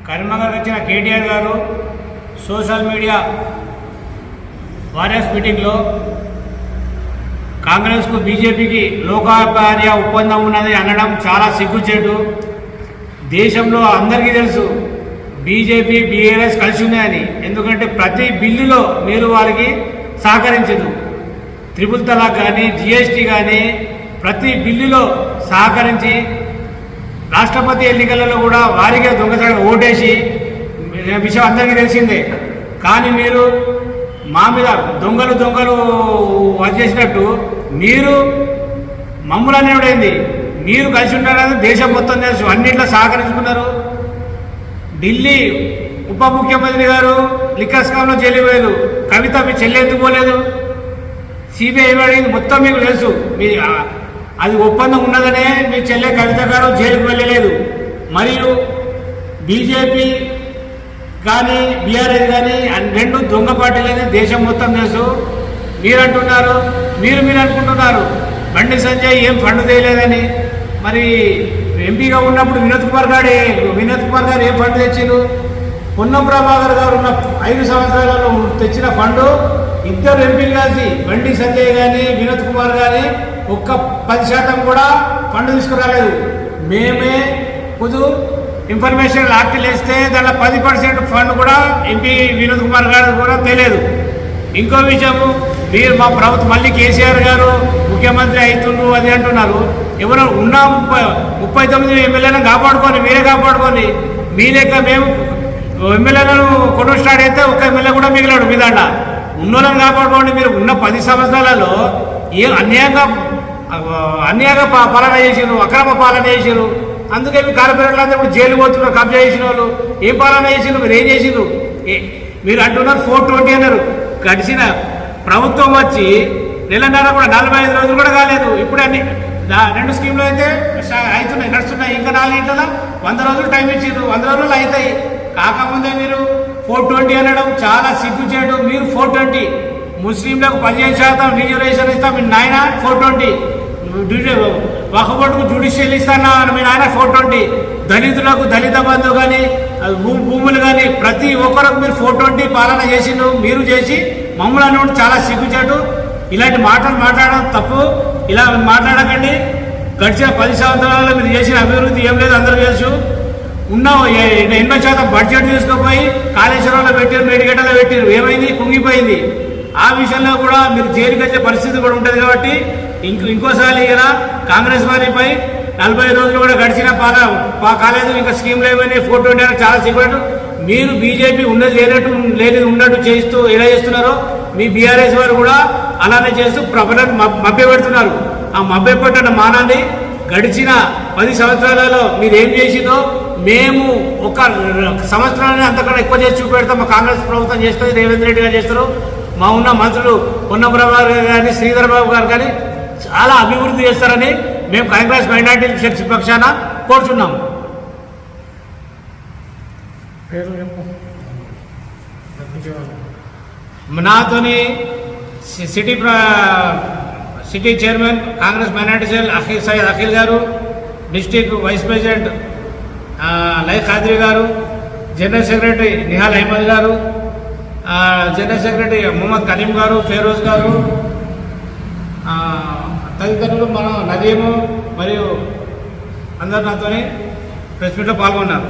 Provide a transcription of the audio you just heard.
కరీంనగర్ వచ్చిన కేటీఆర్ గారు social media warriors మీటింగ్లో కాంగ్రెస్కు బీజేపీకి లోకాచార్య ఒప్పందం ఉన్నది అనడం చాలా సిగ్గుచేటు. దేశంలో అందరికీ తెలుసు బీజేపీ బీఆర్ఎస్ కలిసి ఉన్నాయని. ఎందుకంటే ప్రతి బిల్లులో మీరు వారికి సహకరించదు. త్రిపుల్ తలాక్ కానీ జిఎస్టీ కానీ ప్రతి బిల్లులో సహకరించి రాష్ట్రపతి ఎన్నికలలో కూడా వారిగా దొంగసారి ఓటేసి విషయం అందరికీ తెలిసిందే. కానీ మీరు మా మీద దొంగలు వచ్చేసినట్టు మీరు మమ్ములు అనేవాడైంది. మీరు కలిసి ఉంటారని దేశం మొత్తం తెలుసు. అన్నింటిలో సహకరించుకున్నారు. ఢిల్లీ ఉప ముఖ్యమంత్రి గారు లిక్కర్ స్కామ్లో జైలు పోయారు. కవిత మీ చెల్లె ఎందుకు పోలేదు? సిబిఐ అడిగింది. మొత్తం మీకు తెలుసు. మీ అది ఒప్పందం ఉన్నదనే మీ చెల్లె కవిత గారు జైలుకు వెళ్ళలేదు. మరియు బీజేపీ కానీ బీఆర్ఎస్ కానీ రెండు దొంగ పార్టీలని దేశం మొత్తం తెలుసు. మీరు అంటున్నారు, మీరు అనుకుంటున్నారు బండి సంజయ్ ఏం ఫండ్ చేయలేదని. మరి ఎంపీగా ఉన్నప్పుడు వినోద్ కుమార్ గారు ఏం ఫండ్ తెచ్చారు? పొన్నం ప్రభాకర్ గారు ఉన్న 5 సంవత్సరాలలో తెచ్చిన ఫండు ఇద్దరు ఎంపీలు కలిసి బండి సంజయ్ కానీ వినోద్ కుమార్ కానీ ఒక్క 10% కూడా ఫండ్ తీసుకురాలేదు. మేమే పొద్దు ఇన్ఫర్మేషన్ ఆర్టిల్ వేస్తే దాంట్లో 10% ఫండ్ కూడా ఎంపీ వినోద్ కుమార్ గారు కూడా తెలియదు. ఇంకో విషయము, మీరు మా ప్రభుత్వం మళ్ళీ కేసీఆర్ గారు ముఖ్యమంత్రి అవుతుండ్రు అది అంటున్నారు. ఎవరో ఉన్న 39 ఎమ్మెల్యేలను కాపాడుకొని మీరే కాపాడుకొని మీ లెక్క మేము ఎమ్మెల్యేలను కొను స్టార్ట్ అయితే ఒక్క ఎమ్మెల్యే కూడా మిగిలాడు మీ దాంట్లో. ఉన్నోళ్ళని కాపాడుకోండి. మీరు ఉన్న 10 సంవత్సరాలలో అన్యాయంగా పాలన చేసారు, అక్రమ పాలన చేసారు. అందుకే మీ కార్పొరేట్లు అందరూ ఇప్పుడు జైలు పోతున్నారు. కబ్జా చేసిన వాళ్ళు ఏం పాలన చేసిండ్రు? మీరు ఏం చేసిండ్రు? మీరు అంటున్నారు 420 అన్నారు. గడిచిన ప్రభుత్వం వచ్చి నెలన్నర కూడా 45 రోజులు కూడా కాలేదు. ఇప్పుడు అన్ని 2 స్కీమ్లు అయితే అవుతున్నాయి, నడుస్తున్నాయి. ఇంకా 4 ఇంట్లో 100 రోజులు టైం ఇచ్చిండ్రు. 100 రోజులు అవుతాయి. కాకముందే మీరు 420 అనడం చాలా సిగ్గు చేయడం. మీరు 420 ముస్లింలకు 15% రిజర్వేషన్ ఇస్తాం మీ నాయన 420. వఖబోర్డుకు జ్యుడిషియల్ ఇస్తానా మీ నాయన 420. దళితులకు దళిత బంధు కానీ భూములు కానీ ప్రతి ఒక్కరికి మీరు 420 పాలన చేసిండు. మీరు చేసి మమ్మల్ని అనుకుంటే చాలా సిగ్గుచేటు. ఇలాంటి మాటలు మాట్లాడడం తప్పు. ఇలా మాట్లాడకండి. గడిచిన 10 సంవత్సరాలలో మీరు చేసిన అభివృద్ధి ఏం లేదు అందరూ తెలుసు. ఉన్న 80% బడ్జెట్ తీసుకుపోయి కాళేశ్వరంలో పెట్టారు, మేడిగడ్డలో పెట్టారు. ఏమైంది? కుంగిపోయింది. ఆ విషయంలో కూడా మీరు జైలుకి వచ్చే పరిస్థితి కూడా ఉంటుంది. కాబట్టి ఇంకోసారి ఇలా కాంగ్రెస్ వారిపై 40 రోజులు కూడా గడిచిన కాలేదు. ఇంకా స్కీమ్లు ఏమైనా 420 చాలా సిగ్గుపడు. మీరు బీజేపీ ఉన్నది లేనట్టు ఉన్నట్టు చేస్తూ ఎలా చేస్తున్నారో మీ బీఆర్ఎస్ వారు కూడా అలానే చేస్తూ ప్రజలను మభ్య పెడుతున్నారు. ఆ మభ్య పెట్టడం మానండి. గడిచిన 10 సంవత్సరాలలో మీరు ఏం చేసిందో మేము ఒక సంవత్సరాన్ని అంతకన్నా ఎక్కువ చేసి చూపెడతాం. మా కాంగ్రెస్ ప్రభుత్వం చేస్తుంది, రేవంత్ రెడ్డి గారు చేస్తారు. మా ఉన్న మంత్రులు పొన్నం ప్రభాకర్ గారు కానీ శ్రీధర్ బాబు గారు కానీ చాలా అభివృద్ధి చేస్తారని మేము కాంగ్రెస్ మైనార్టీ శక్తి పక్షాన కోరుచున్నాము. నాతోని city chairman Congress minority cell Syed Akhil గారు, డిస్టిక్ వైస్ ప్రెసిడెంట్ లై ఖాద్రి గారు, జనరల్ సెక్రటరీ నిహాల్ అహ్మద్ గారు, జనరల్ సెక్రటరీ మొహమ్మద్ కలీం గారు, ఫేరోజ్ గారు, తదితరులు మన నదీము మరియు అందరు నాతోని ప్రెస్ మీట్లో పాల్గొన్నారు.